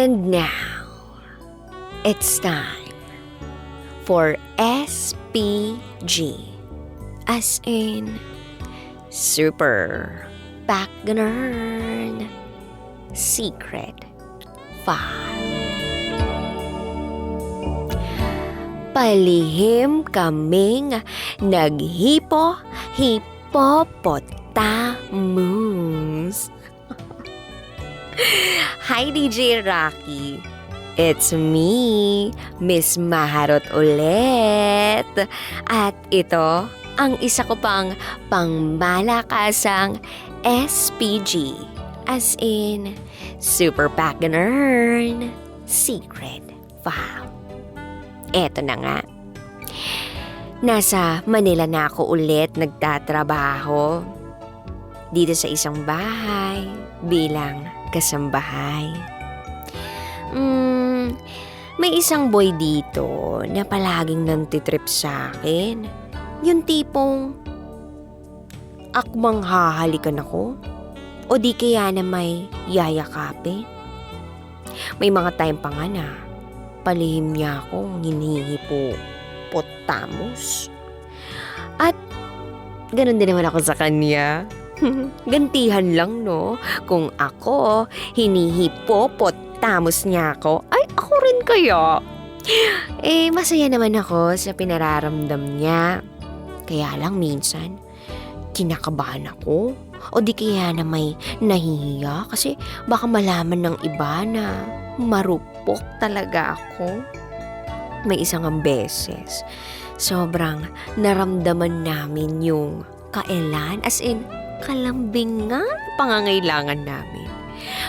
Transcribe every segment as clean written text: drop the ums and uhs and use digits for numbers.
And now, it's time for SPG, as in Super Backganern Secret File. Palihim kaming naghipo-hipopotamus. Hi DJ Rocky, it's me, Miss Maharot ulit. At ito ang isa ko pang pangmalakasang SPG, as in Super Backganern Secret File. Eto na nga. Nasa Manila na ako ulit nagtatrabaho. Dito sa isang bahay bilang kasambahay. May isang boy dito na palaging nantitrip sa akin. Yung tipong akmang hahalikan ako o di kaya na may yayakapin. May mga time pa nga na palihim niya akong hinihipo-potamos. At ganun din naman ako sa kanya. Gantihan lang, no? Kung ako hinihipo-potamos niya ako, ay ako rin kaya. Masaya naman ako sa pinararamdam niya. Kaya lang minsan, kinakabahan ako. O di kaya na may nahihiya kasi baka malaman ng iba na marupok talaga ako. May isang beses, sobrang naramdaman namin yung kaelan, as in kalambingan pangangailangan namin.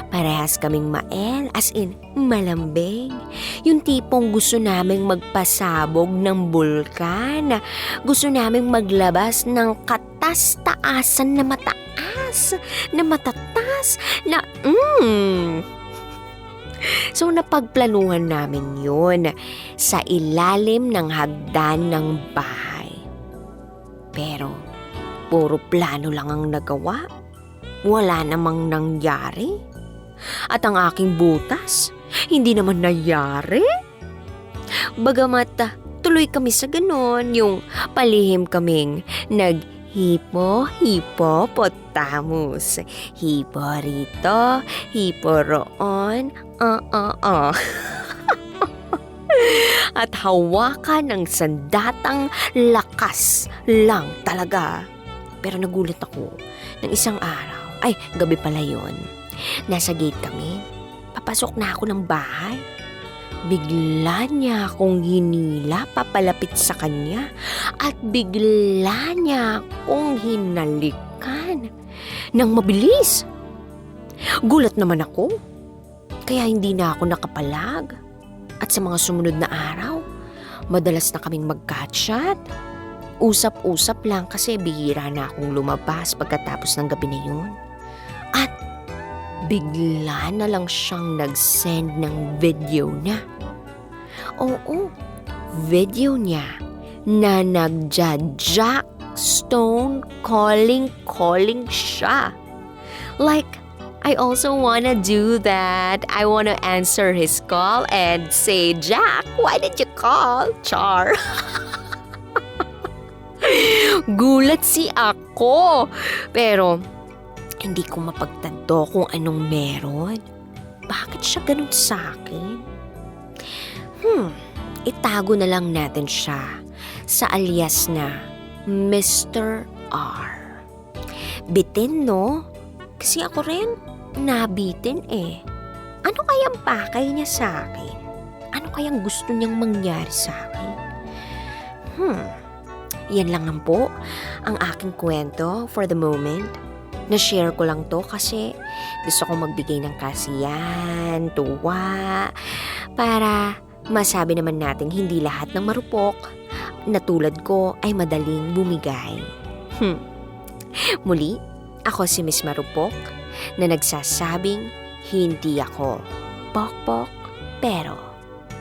Parehas kaming mael, as in malambing. Yung tipong gusto naming magpasabog ng bulkan. Gusto naming maglabas ng katas-taasan na mataas, na matatas, na So napagplanuhan namin yun sa ilalim ng hagdan ng bahay. Pero puro plano lang ang nagawa. Wala namang nangyari. At ang aking butas, hindi naman nangyari. Bagamat tuloy kami sa ganon, yung palihim kaming naghipo-hipopotamus. Hipo rito, hipo roon, At hawakan ng sandatang lakas lang talaga. Pero nagulat ako ng isang araw, ay gabi pala yon. Nasa gate kami, papasok na ako ng bahay. Bigla niya akong hinila papalapit sa kanya at bigla niya akong hinalikan ng mabilis. Gulat naman ako, kaya hindi na ako nakapalag. At sa mga sumunod na araw, madalas na kaming mag-catchat. Usap-usap lang kasi bihira na akong lumabas pagkatapos ng gabi na yun. At bigla na lang siyang nag-send ng video niya. Oo, video niya na nagja-jack stone calling siya. Like, I also wanna do that. I wanna answer his call and say, Jack, why did you call? Char. Gulat si ako. Pero hindi ko mapagtanto kung anong meron. Bakit siya ganun sa akin? Itago na lang natin siya sa alias na Mr. R. Bitin, no? Kasi ako rin nabitin eh. Ano kayang pakay niya sa akin? Ano kayang gusto niyang mangyari sa akin? Yan lang ang po ang aking kwento for the moment. Na-share ko lang to kasi gusto kong magbigay ng kasiyahan, tuwa, para masabi naman natin hindi lahat ng marupok na tulad ko ay madaling bumigay. Muli, ako si Miss Marupok na nagsasabing hindi ako pokpok pero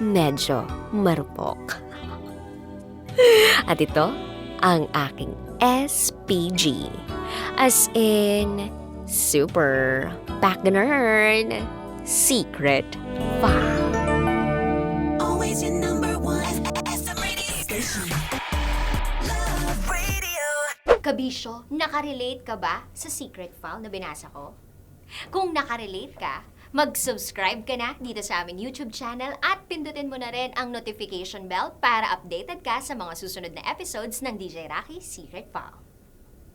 medyo marupok. At ito ang aking SPG, as in Super Backganern Secret File. Always your number one. SM radio station. Love radio. Kabisyo, nakarelate ka ba sa secret file na binasa ko? Kung nakarelate ka, mag-subscribe ka na dito sa aming YouTube channel at pindutin mo na rin ang notification bell para updated ka sa mga susunod na episodes ng DJ Rocky Secret File.